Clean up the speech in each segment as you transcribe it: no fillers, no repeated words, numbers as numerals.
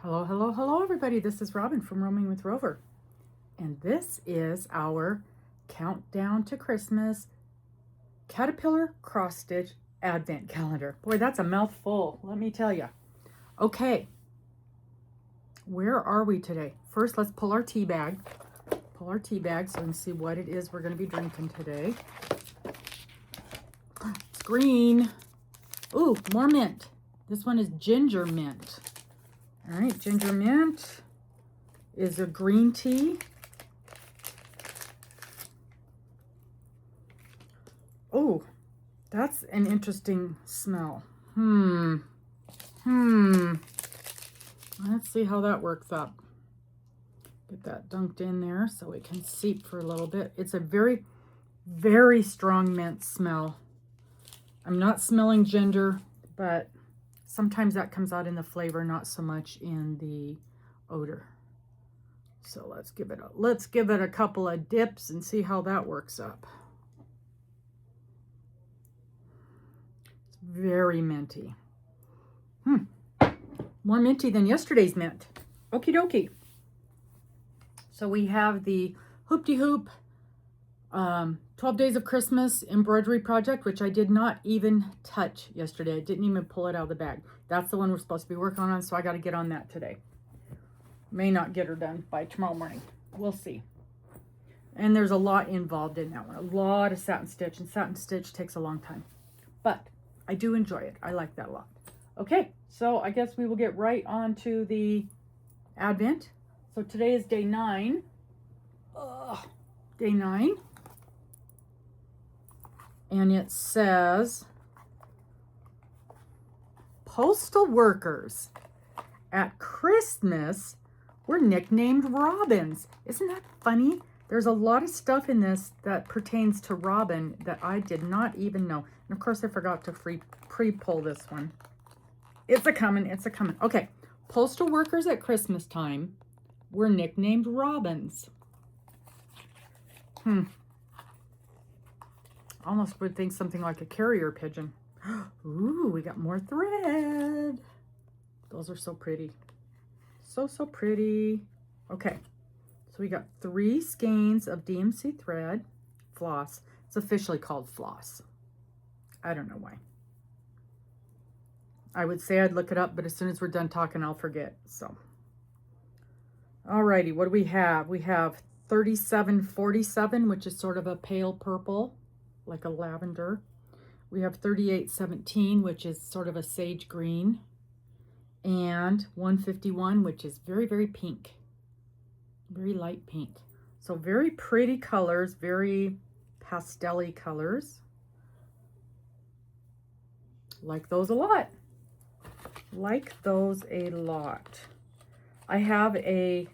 Hello, hello, hello, everybody. This is Robin from Roaming with Rover. And this is our countdown to Christmas Caterpillar CrossStitch Advent Calendar. Boy, that's a mouthful, let me tell you. Okay, where are we today? First, let's pull our tea bag. Pull our tea bag so we can see what it is we're going to be drinking today. It's green. Ooh, more mint. This one is ginger mint. All right, ginger mint is a green tea. Oh, that's an interesting smell. Let's see how that works up. Get that dunked in there so it can seep for a little bit. It's a very, very strong mint smell. I'm not smelling ginger, but sometimes that comes out in the flavor, not so much in the odor. So let's give it a couple of dips and see how that works up. It's very minty. More minty than yesterday's mint. Okie dokie. So we have the Hoop-de-Hoop 12 Days of Christmas embroidery project, which I did not even touch yesterday. I didn't even pull it out of the bag. That's the one we're supposed to be working on, so I got to get on that today. May not get her done by tomorrow morning. We'll see. And there's a lot involved in that one. A lot of satin stitch, and satin stitch takes a long time. But I do enjoy it. I like that a lot. Okay, so I guess we will get right on to the Advent. So today is day 9. Day 9. And it says, postal workers at Christmas were nicknamed Robins. Isn't that funny? There's a lot of stuff in this that pertains to Robin that I did not even know. And of course I forgot to pre-pull this one. It's a coming. Okay, postal workers at Christmas time were nicknamed Robins. Almost would think something like a carrier pigeon. Ooh, we got more thread. Those are so pretty. So pretty. Okay, so we got 3 skeins of DMC thread, floss. It's officially called floss. I don't know why. I would say I'd look it up, but as soon as we're done talking, I'll forget. So, alrighty, what do we have? We have 3747, which is sort of a pale purple, like a lavender. We have 3817, which is sort of a sage green, and 151, which is very, very pink, very light pink. So very pretty colors, very pastel-y colors. Like those a lot. Like those a lot. I have a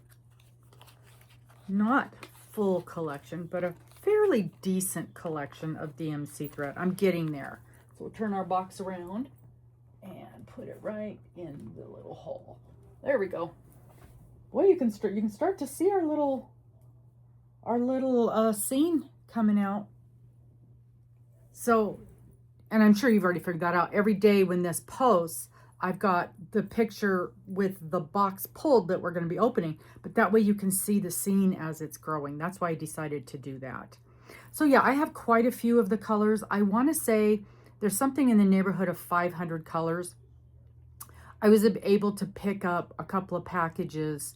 not full collection, but a fairly decent collection of DMC thread. I'm getting there. So we'll turn our box around and put it right in the little hole. There we go. Boy, you can start to see our little scene coming out. So, and I'm sure you've already figured that out. Every day when this posts, I've got the picture with the box pulled that we're going to be opening, but that way you can see the scene as it's growing. That's why I decided to do that. So yeah, I have quite a few of the colors. I want to say there's something in the neighborhood of 500 colors. I was able to pick up a couple of packages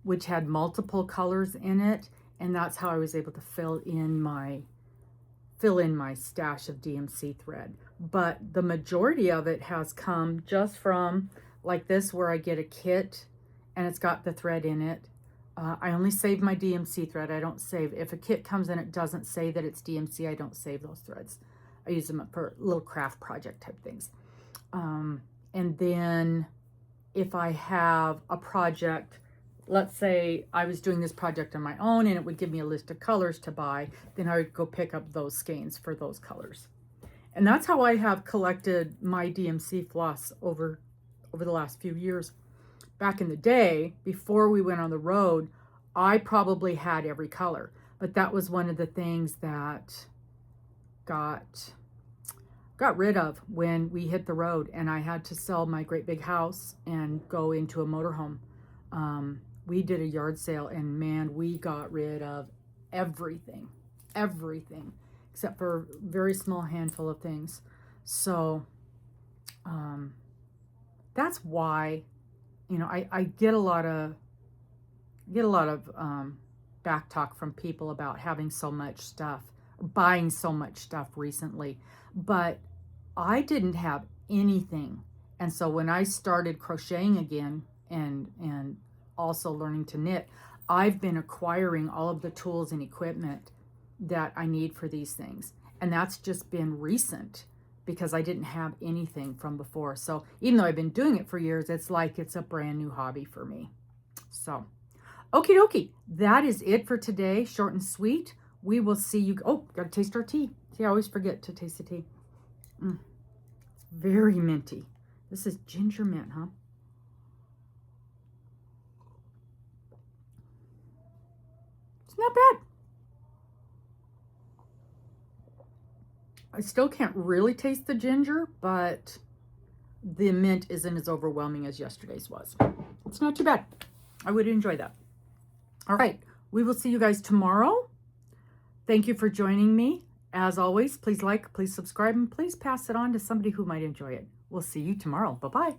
which had multiple colors in it, and that's how I was able to fill in my stash of DMC thread. But the majority of it has come just from like this, where I get a kit and it's got the thread in it. I only save my DMC thread. I don't save, if a kit comes in, it doesn't say that it's DMC, I don't save those threads. I use them for little craft project type things. And then if I have a project, let's say I was doing this project on my own and it would give me a list of colors to buy, then I would go pick up those skeins for those colors. And that's how I have collected my DMC floss over the last few years. Back in the day, before we went on the road, I probably had every color, but that was one of the things that got got rid of when we hit the road and I had to sell my great big house and go into a motorhome. We did a yard sale, and man, we got rid of everything, except for a very small handful of things. So that's why, you know, I get a lot of back talk from people about having so much stuff, buying so much stuff recently, but I didn't have anything. And so when I started crocheting again and also learning to knit, I've been acquiring all of the tools and equipment that I need for these things. And that's just been recent because I didn't have anything from before. So even though I've been doing it for years, it's like it's a brand new hobby for me. So, okie dokie, that is it for today. Short and sweet. We will see you. Oh, gotta taste our tea. See, I always forget to taste the tea. It's very minty. This is ginger mint, huh? It's not bad. I still can't really taste the ginger, but the mint isn't as overwhelming as yesterday's was. It's not too bad. I would enjoy that. All right, we will see you guys tomorrow. Thank you for joining me. As always, please like, please subscribe, and please pass it on to somebody who might enjoy it. We'll see you tomorrow. Bye-bye.